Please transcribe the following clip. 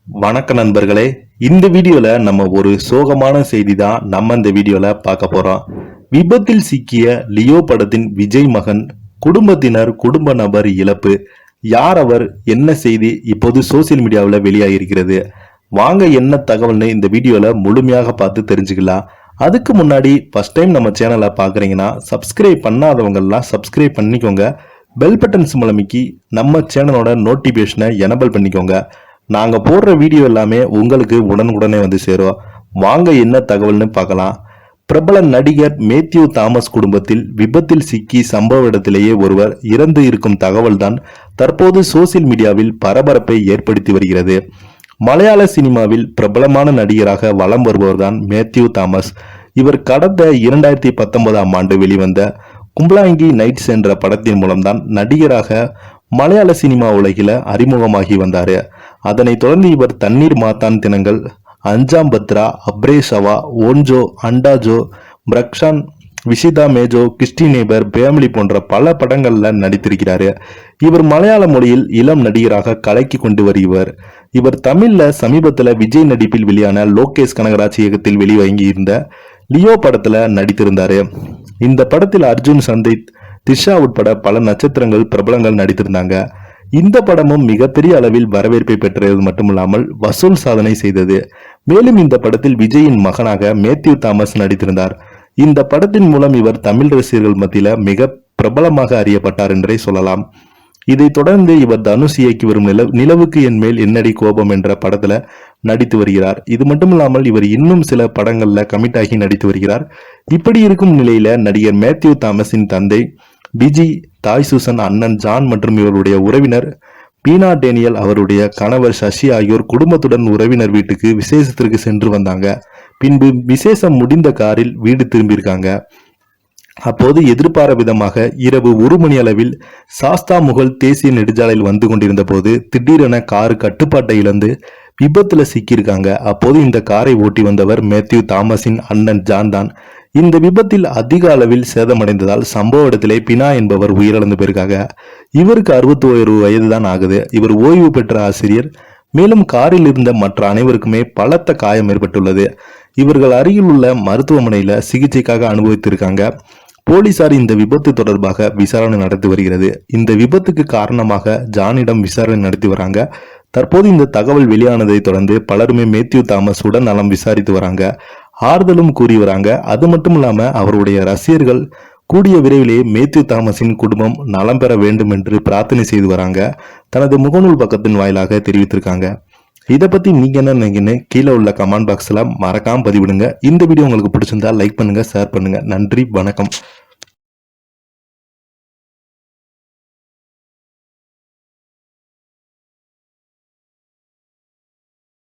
வணக்க நண்பர்களே. இந்த வீடியோல நம்ம ஒரு சோகமான செய்தி தான் இந்த வீடியோல பார்க்க போறோம். விபத்தில் சிக்கிய லியோ படத்தின் விஜய் மகன் குடும்பத்தினர் குடும்ப நபர் இழப்பு. யார் அவர், என்ன செய்தி இப்போது சோசியல் மீடியாவில் வெளியாகிருக்கிறது. வாங்க என்ன தகவல்னு இந்த வீடியோல முழுமையாக பார்த்து தெரிஞ்சுக்கலாம். அதுக்கு முன்னாடி ஃபர்ஸ்ட் டைம் நம்ம சேனலை பார்க்குறீங்கன்னா சப்ஸ்கிரைப் பண்ணாதவங்கெல்லாம் சப்ஸ்கிரைப் பண்ணிக்கோங்க. பெல் பட்டன் மூலமிக்கி நம்ம சேனலோட நோட்டிபிகேஷனை எனபிள் பண்ணிக்கோங்க. நாங்க போடுற வீடியோ எல்லாமே உங்களுக்கு உடனுக்குடனே வந்து சேரும். வாங்க என்ன தகவல்னு பார்க்கலாம். பிரபல நடிகர் மேத்யூ தாமஸ் குடும்பத்தில் விபத்தில் சிக்கி சம்பவ இடத்திலேயே ஒருவர் இறந்து இருக்கும் தகவல் தான் தற்போது சோசியல் மீடியாவில் பரபரப்பை ஏற்படுத்தி வருகிறது. மலையாள சினிமாவில் பிரபலமான நடிகராக வலம் வருபவர்தான் மேத்யூ தாமஸ். இவர் கடந்த 2019ஆம் ஆண்டு வெளிவந்த கும்பலாங்கி நைட்ஸ் என்ற படத்தின் மூலம்தான் நடிகராக மலையாள சினிமா உலகில அறிமுகமாகி வந்தாரு. அதனைத் தொடர்ந்து இவர் தண்ணீர் மாத்தான் தினங்கள், அஞ்சாம் பத்ரா, அப்ரேசவா, ஓன்ஜோ, அண்டாஜோ, பிரக்ஷான், விஷிதா மேஜோ, கிறிஸ்டி நேபர், பேமிலி போன்ற பல படங்கள்ல நடித்திருக்கிறாரு. இவர் மலையாள மொழியில் இளம் நடிகராக கலக்கி கொண்டு வருகிறார். இவர் தமிழ்ல சமீபத்துல விஜய் நடிப்பில் வெளியான லோகேஷ் கனகராஜ் இயக்கத்தில் வெளிவங்கி இருந்த லியோ படத்துல நடித்திருந்தாரு. இந்த படத்தில் அர்ஜுன், சந்தீப், திஷா உட்பட பல நட்சத்திரங்கள் பிரபலங்கள் நடித்திருந்தாங்க. இந்த படமும் மிகப்பெரிய அளவில் வரவேற்பை பெற்றது மட்டுமில்லாமல் வசூல் சாதனை செய்தது. மேலும் இந்த படத்தில் விஜயின் மகனாக மேத்யூ தாமஸ் நடித்திருந்தார். இந்த படத்தின் மூலம் இவர் தமிழ் ரசிகர்கள் மத்தியில மிக பிரபலமாக அறியப்பட்டார் என்றே சொல்லலாம். இதைத் தொடர்ந்து இவர் தனுஷ் இயக்கி வரும் நிலவுக்கு என் மேல் என்னடி கோபம் என்ற படத்துல நடித்து வருகிறார். இது மட்டுமில்லாமல் இவர் இன்னும் சில படங்கள்ல கமிட் ஆகி நடித்து வருகிறார். இப்படி இருக்கும் நிலையில நடிகர் மேத்யூ தாமஸின் தந்தை பிஜி, தாய் சூசன், அண்ணன் ஜான் மற்றும் இவருடைய உறவினர் பீனா டேனியல், அவருடைய கணவர் சசி ஆகியோர் குடும்பத்துடன் உறவினர் வீட்டுக்கு விசேஷத்திற்கு சென்று வந்தாங்க. பின்பு விசேஷம் முடிந்த காரில் வீடு திரும்பியிருக்காங்க. அப்போது எதிர்பார விதமாக இரவு 1 மணி அளவில் சாஸ்தா முகல் தேசிய நெடுஞ்சாலையில் வந்து கொண்டிருந்த போது திடீரென காரு கட்டுப்பாட்டை இழந்து விபத்துல சிக்கியிருக்காங்க. அப்போது இந்த காரை ஓட்டி வந்தவர் மேத்யூ தாமஸின் அண்ணன் ஜான் தான். இந்த விபத்தில் அதிக அளவில் சேதமடைந்ததால் சம்பவ இடத்திலே பினா என்பவர் உயிரிழந்து போயிருக்காங்க. இவருக்கு 61 வயது தான் ஆகுது. இவர் ஓய்வு பெற்ற ஆசிரியர். மேலும் காரில் இருந்த மற்ற அனைவருக்குமே பலத்த காயம் ஏற்பட்டுள்ளது. இவர்கள் அருகில் உள்ள மருத்துவமனையில சிகிச்சைக்காக அனுபவித்திருக்காங்க. போலீசார் இந்த விபத்து தொடர்பாக விசாரணை நடத்தி வருகிறது. இந்த விபத்துக்கு காரணமாக ஜானிடம் விசாரணை நடத்தி வராங்க. தற்போது இந்த தகவல் வெளியானதை தொடர்ந்து பலருமே மேத்யூ தாமஸ் உடன் நலம் விசாரித்து வராங்க, ஆறுதலும் கூறி வராங்க. அது மட்டும் இல்லாம அவருடைய ரசிகர்கள் கூடிய விரைவிலேயே மேத்யூ தாமஸின் குடும்பம் நலம் பெற வேண்டும் என்று பிரார்த்தனை செய்து வராங்க. தனது முகநூல் பக்கத்தின் வாயிலாக தெரிவித்திருக்காங்க. இதை பத்தி நீங்க என்ன நினைக்கிறீங்கன்னு கீழே உள்ள கமெண்ட் பாக்ஸ்ல மறக்காம பதிவிடுங்க. இந்த வீடியோ உங்களுக்கு பிடிச்சிருந்தா லைக் பண்ணுங்க, ஷேர் பண்ணுங்க. நன்றி, வணக்கம்.